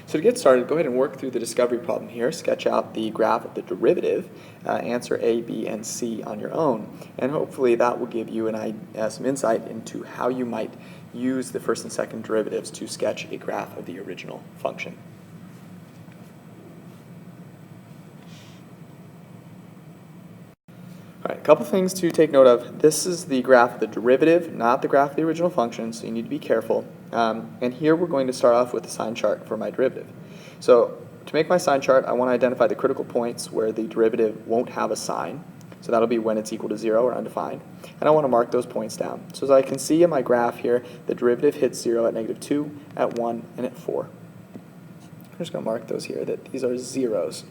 So to get started, go ahead and work through the discovery problem here. Sketch out the graph of the derivative, answer A, B, and C on your own, and hopefully that will give you some insight into how you might use the first and second derivatives to sketch a graph of the original function. All right, a couple things to take note of. This is the graph of the derivative, not the graph of the original function, so you need to be careful. And here we're going to start off with the sign chart for my derivative. So to make my sign chart, I want to identify the critical points where the derivative won't have a sign. So that'll be when it's equal to 0 or undefined. And I want to mark those points down. So as I can see in my graph here, the derivative hits 0 at -2, at 1, and at 4. I'm just going to mark those here, that these are zeros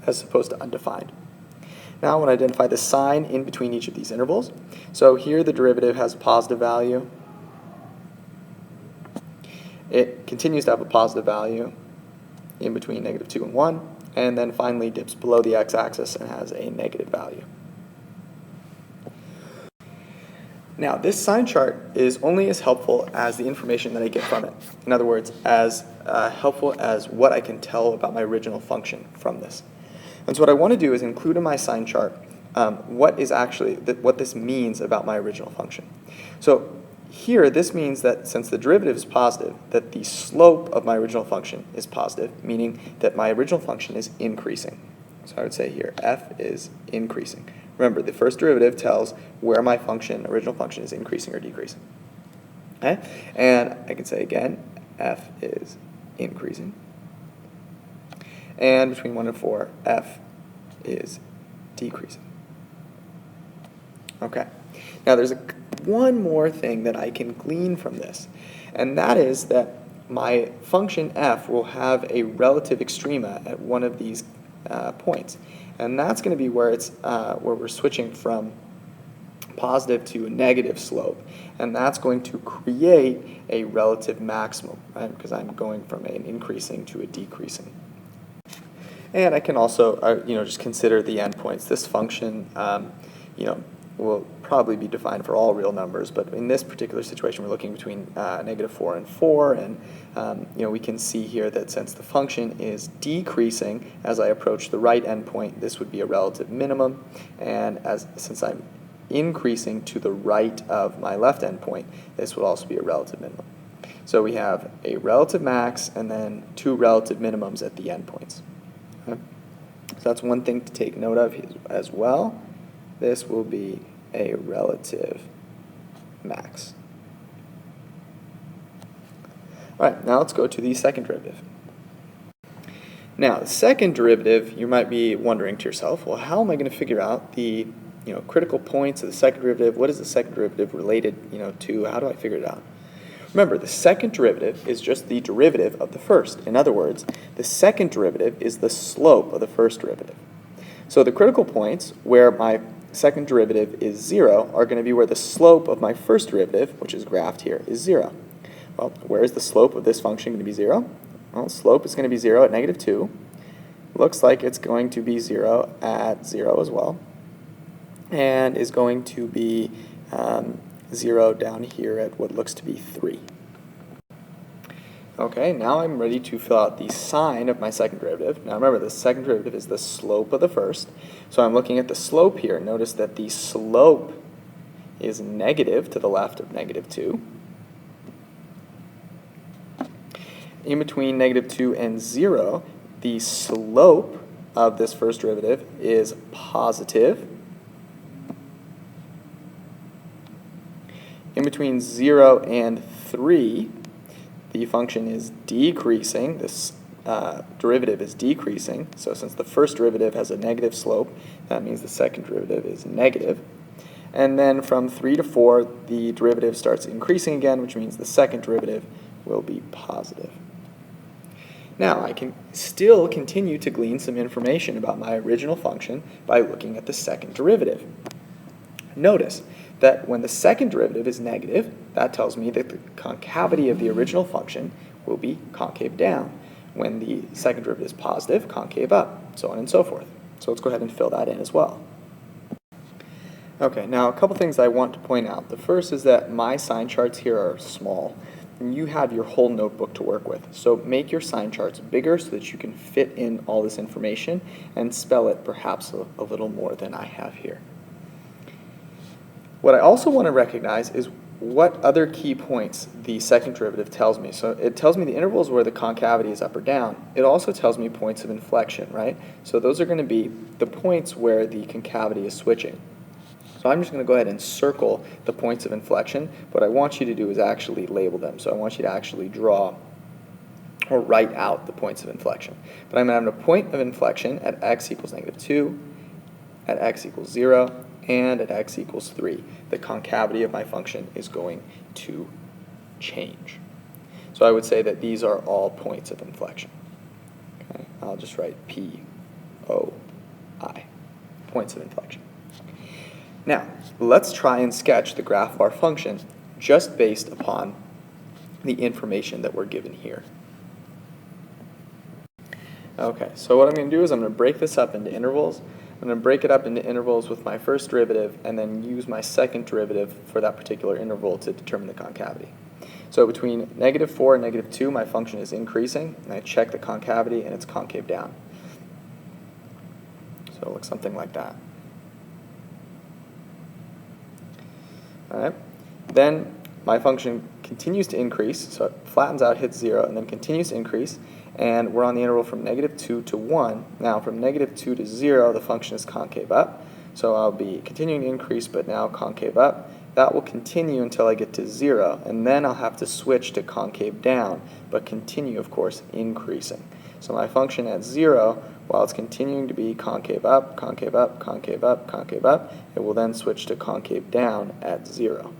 as opposed to undefined. Now I want to identify the sign in between each of these intervals. So here the derivative has a positive value. It continues to have a positive value in between -2 and 1, and then finally dips below the x-axis and has a negative value. Now this sign chart is only as helpful as the information that I get from it. In other words, as helpful as what I can tell about my original function from this. And so what I want to do is include in my sign chart what this means about my original function. So here, this means that since the derivative is positive, that the slope of my original function is positive, meaning that my original function is increasing. So I would say here, f is increasing. Remember, the first derivative tells where my original function is increasing or decreasing. Okay? And I can say again, f is increasing. And between 1 and 4, f is decreasing. Okay. Now there's one more thing that I can glean from this, and that is that my function f will have a relative extrema at one of these points, and that's going to be where we're switching from positive to a negative slope, and that's going to create a relative maximum, right? Because I'm going from an increasing to a decreasing. And I can also, just consider the endpoints. This function, will probably be defined for all real numbers, but in this particular situation, we're looking between -4 and 4, and we can see here that since the function is decreasing as I approach the right endpoint, this would be a relative minimum, and since I'm increasing to the right of my left endpoint, this would also be a relative minimum. So we have a relative max and then two relative minimums at the endpoints. Okay. So that's one thing to take note of as well. This will be a relative max. All right, now let's go to the second derivative. Now, the second derivative, you might be wondering to yourself, well, how am I going to figure out the critical points of the second derivative? What is the second derivative related to? How do I figure it out? Remember, the second derivative is just the derivative of the first. In other words, the second derivative is the slope of the first derivative. So the critical points where my second derivative is 0 are going to be where the slope of my first derivative, which is graphed here, is 0. Well, where is the slope of this function going to be 0? Well, the slope is going to be 0 at -2. Looks like it's going to be 0 at 0 as well. And is going to be 0 down here at what looks to be 3. Okay, now I'm ready to fill out the sign of my second derivative. Now remember, the second derivative is the slope of the first. So I'm looking at the slope here. Notice that the slope is negative to the left of -2. In between -2 and 0, the slope of this first derivative is positive. In between 0 and 3, the function is decreasing. This derivative is decreasing. So since the first derivative has a negative slope, that means the second derivative is negative. And then from 3 to 4, the derivative starts increasing again, which means the second derivative will be positive. Now, I can still continue to glean some information about my original function by looking at the second derivative. Notice that when the second derivative is negative, that tells me that the concavity of the original function will be concave down. When the second derivative is positive, concave up, so on and so forth. So let's go ahead and fill that in as well. Okay, now a couple things I want to point out. The first is that my sign charts here are small. and you have your whole notebook to work with. So make your sign charts bigger so that you can fit in all this information and spell it perhaps a little more than I have here. What I also want to recognize is what other key points the second derivative tells me. So it tells me the intervals where the concavity is up or down. It also tells me points of inflection, right? So those are going to be the points where the concavity is switching. So I'm just going to go ahead and circle the points of inflection. What I want you to do is actually label them. So I want you to actually draw or write out the points of inflection. But I'm going to have a point of inflection at x equals -2, at x equals 0, and at x equals 3. The concavity of my function is going to change. So I would say that these are all points of inflection. Okay? I'll just write P-O-I, points of inflection. Now, let's try and sketch the graph of our function just based upon the information that we're given here. Okay, so what I'm going to do is I'm going to break this up into intervals. I'm going to break it up into intervals with my first derivative and then use my second derivative for that particular interval to determine the concavity. So between -4 and -2, my function is increasing, and I check the concavity and it's concave down. So it looks something like that. All right. Then my function continues to increase, so it flattens out, hits 0, and then continues to increase. And we're on the interval from -2 to 1. Now, from -2 to 0, the function is concave up. So I'll be continuing to increase, but now concave up. That will continue until I get to 0, and then I'll have to switch to concave down, but continue, of course, increasing. So my function at 0, while it's continuing to be concave up, concave up, concave up, concave up, it will then switch to concave down at 0.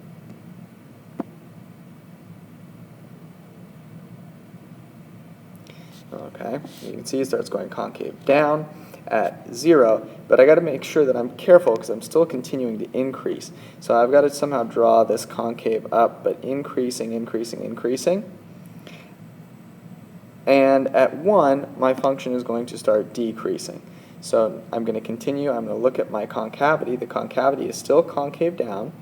Okay, you can see it starts going concave down at 0, but I got to make sure that I'm careful because I'm still continuing to increase. So I've got to somehow draw this concave up, but increasing, increasing, increasing. And at 1, my function is going to start decreasing. So I'm going to continue, I'm going to look at my concavity. The concavity is still concave down,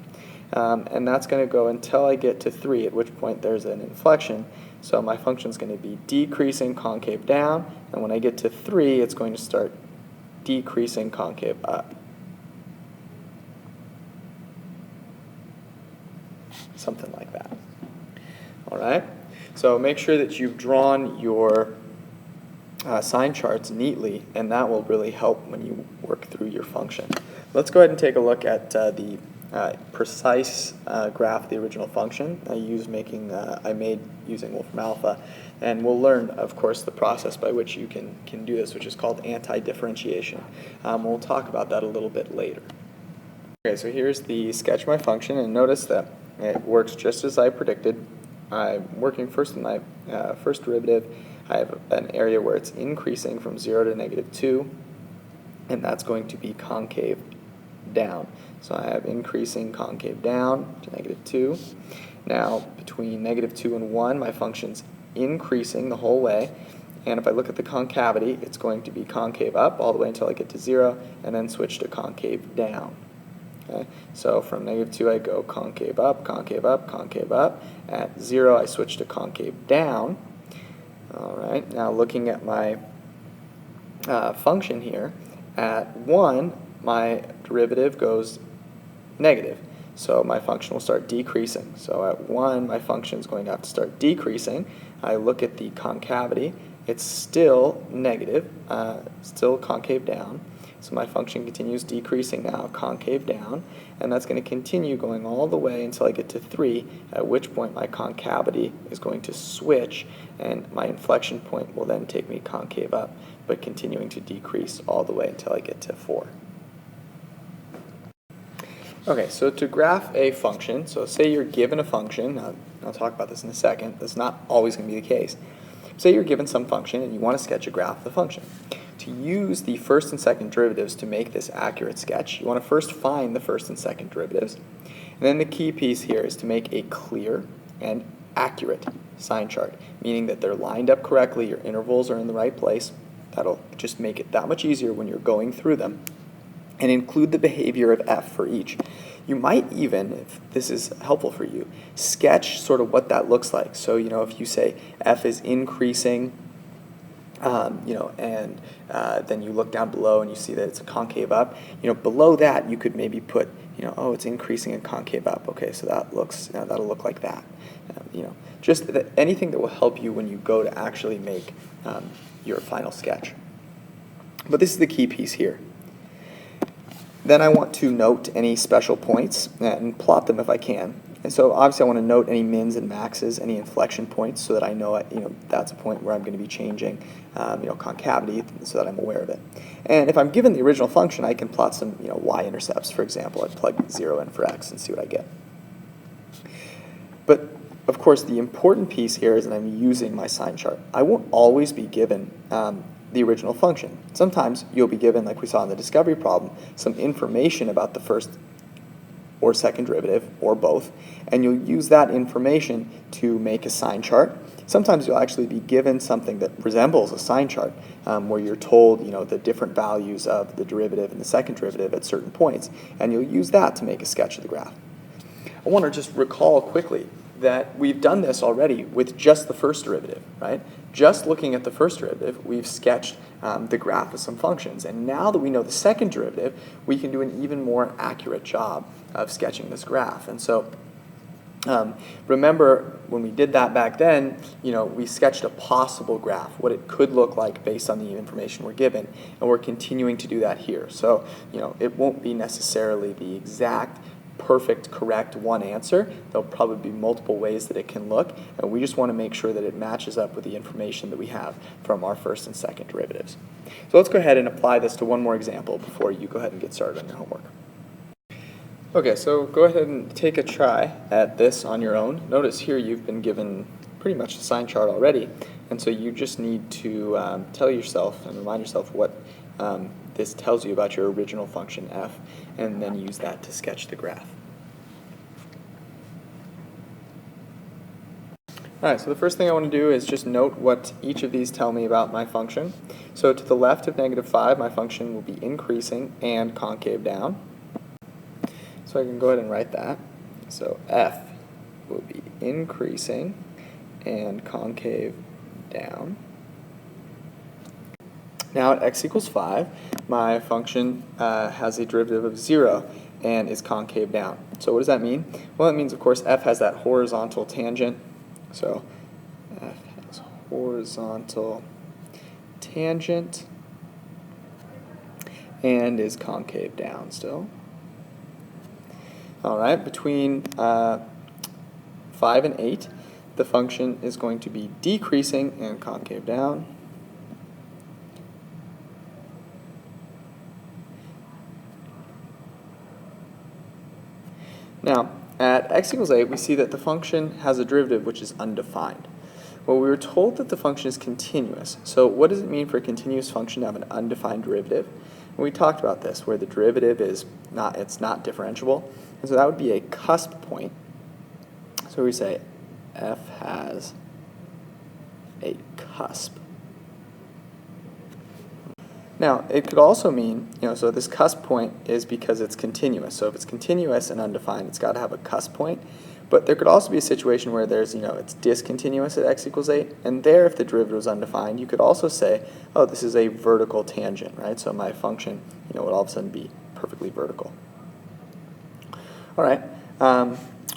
and that's going to go until I get to 3, at which point there's an inflection. So my function is going to be decreasing concave down, and when I get to 3, it's going to start decreasing concave up. Something like that. All right? So make sure that you've drawn your sign charts neatly, and that will really help when you work through your function. Let's go ahead and take a look at the precise graph of the original function I made using Wolfram Alpha, and we'll learn, of course, the process by which you can do this, which is called anti-differentiation. We'll talk about that a little bit later. Okay, so here's the sketch of my function, and notice that it works just as I predicted. I'm working first in my first derivative. I have an area where it's increasing from 0 to -2, and that's going to be concave down. So I have increasing concave down to -2. Now, between -2 and 1, my function's increasing the whole way. And if I look at the concavity, it's going to be concave up all the way until I get to 0, and then switch to concave down. Okay? So from -2, I go concave up, concave up, concave up. At 0, I switch to concave down. All right, now looking at my function here, at 1, my derivative goes negative. So my function will start decreasing. So at 1, my function is going to have to start decreasing. I look at the concavity. It's still negative, still concave down. So my function continues decreasing now, concave down, and that's going to continue going all the way until I get to 3, at which point my concavity is going to switch, and my inflection point will then take me concave up, but continuing to decrease all the way until I get to 4. Okay, so to graph a function, so say you're given a function, I'll talk about this in a second, that's not always going to be the case. Say you're given some function and you want to sketch a graph of the function. To use the first and second derivatives to make this accurate sketch, you want to first find the first and second derivatives. And then the key piece here is to make a clear and accurate sign chart, meaning that they're lined up correctly, your intervals are in the right place. That'll just make it that much easier when you're going through them. and include the behavior of f for each. You might even, if this is helpful for you, sketch sort of what that looks like. So, if you say f is increasing, and then you look down below and you see that it's a concave up, below that you could maybe put, oh, it's increasing and concave up. Okay, so that'll look like that. Just anything that will help you when you go to actually make your final sketch. But this is the key piece here. Then I want to note any special points and plot them if I can. And so obviously I want to note any mins and maxes, any inflection points, so that I know that's a point where I'm going to be changing concavity, so that I'm aware of it. And if I'm given the original function, I can plot some y-intercepts. For example, I'd plug 0 in for x and see what I get. But of course, the important piece here is that I'm using my sign chart. I won't always be given the original function. Sometimes you'll be given, like we saw in the discovery problem, some information about the first or second derivative, or both, and you'll use that information to make a sign chart. Sometimes you'll actually be given something that resembles a sign chart, where you're told the different values of the derivative and the second derivative at certain points, and you'll use that to make a sketch of the graph. I want to just recall quickly that we've done this already with just the first derivative, right? Just looking at the first derivative, we've sketched the graph of some functions. And now that we know the second derivative, we can do an even more accurate job of sketching this graph. And so remember when we did that back then, we sketched a possible graph, what it could look like based on the information we're given. And we're continuing to do that here. So it won't be necessarily the exact perfect, correct one answer. There'll probably be multiple ways that it can look, and we just want to make sure that it matches up with the information that we have from our first and second derivatives. So let's go ahead and apply this to one more example before you go ahead and get started on your homework. Okay, so go ahead and take a try at this on your own. Notice here you've been given pretty much a sign chart already, and so you just need to tell yourself and remind yourself what this tells you about your original function f, and then use that to sketch the graph. All right, so the first thing I want to do is just note what each of these tell me about my function. So to the left of -5, my function will be increasing and concave down. So I can go ahead and write that. So f will be increasing and concave down. Now at x equals 5, my function has a derivative of 0 and is concave down. So what does that mean? Well, it means, of course, f has that horizontal tangent. So f has horizontal tangent and is concave down still. All right, between 5 and 8, the function is going to be decreasing and concave down. Now, at x equals 8, we see that the function has a derivative which is undefined. Well, we were told that the function is continuous. So what does it mean for a continuous function to have an undefined derivative? And we talked about this, where the derivative is not differentiable. And so that would be a cusp point. So we say f has a cusp. Now, it could also mean, so this cusp point is because it's continuous. So if it's continuous and undefined, it's got to have a cusp point. But there could also be a situation where there's, it's discontinuous at x equals 8. And there, if the derivative is undefined, you could also say, oh, this is a vertical tangent, right? So my function, would all of a sudden be perfectly vertical. All right.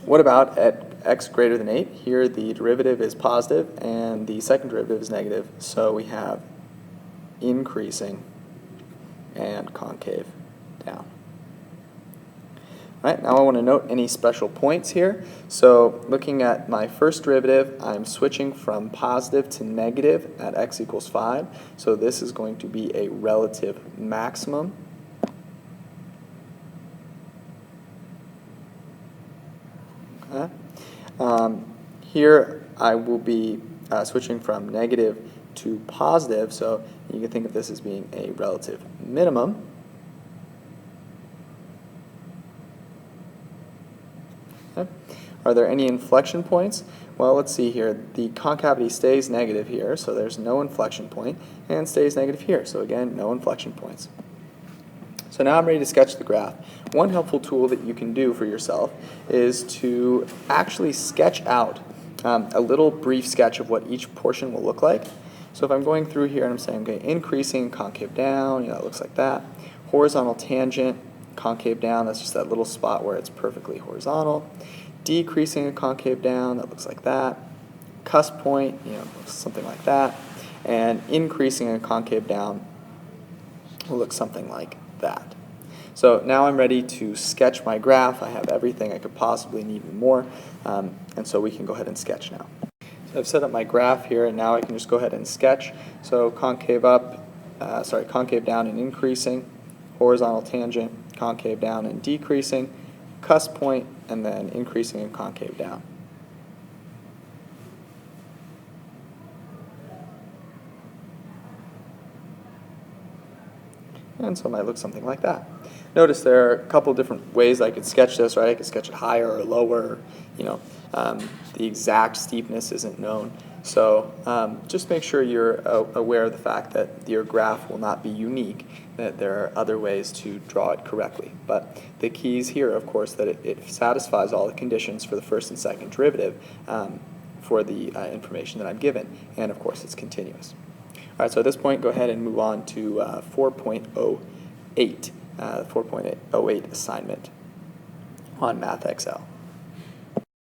What about at x greater than 8? Here, the derivative is positive, and the second derivative is negative. So we have increasing and concave down. All right, now I want to note any special points here. So looking at my first derivative, I'm switching from positive to negative at x equals 5. So this is going to be a relative maximum. Okay. Here I will be switching from negative to positive, so you can think of this as being a relative minimum. Okay. Are there any inflection points? Well, let's see here. The concavity stays negative here, so there's no inflection point, and stays negative here, so again, no inflection points. So So now I'm ready to sketch the graph. One helpful tool that you can do for yourself is to actually sketch out a little brief sketch of what each portion will look like. So if I'm going through here and I'm saying, okay, increasing, concave down, it looks like that. Horizontal tangent, concave down, that's just that little spot where it's perfectly horizontal. Decreasing and concave down, that looks like that. Cusp point, something like that. And increasing and concave down will look something like that. So now I'm ready to sketch my graph. I have everything I could possibly need and more, and so we can go ahead and sketch now. So I've set up my graph here, and now I can just go ahead and sketch. So concave down and increasing, horizontal tangent, concave down and decreasing, cusp point, and then increasing and concave down. And so it might look something like that. Notice there are a couple different ways I could sketch this, right? I could sketch it higher or lower, the exact steepness isn't known. So just make sure you're aware of the fact that your graph will not be unique, that there are other ways to draw it correctly. But the key is here, of course, that it satisfies all the conditions for the first and second derivative for the information that I'm given. And of course, it's continuous. All right, so at this point, go ahead and move on to 4.08, 4.08 assignment on Math XL.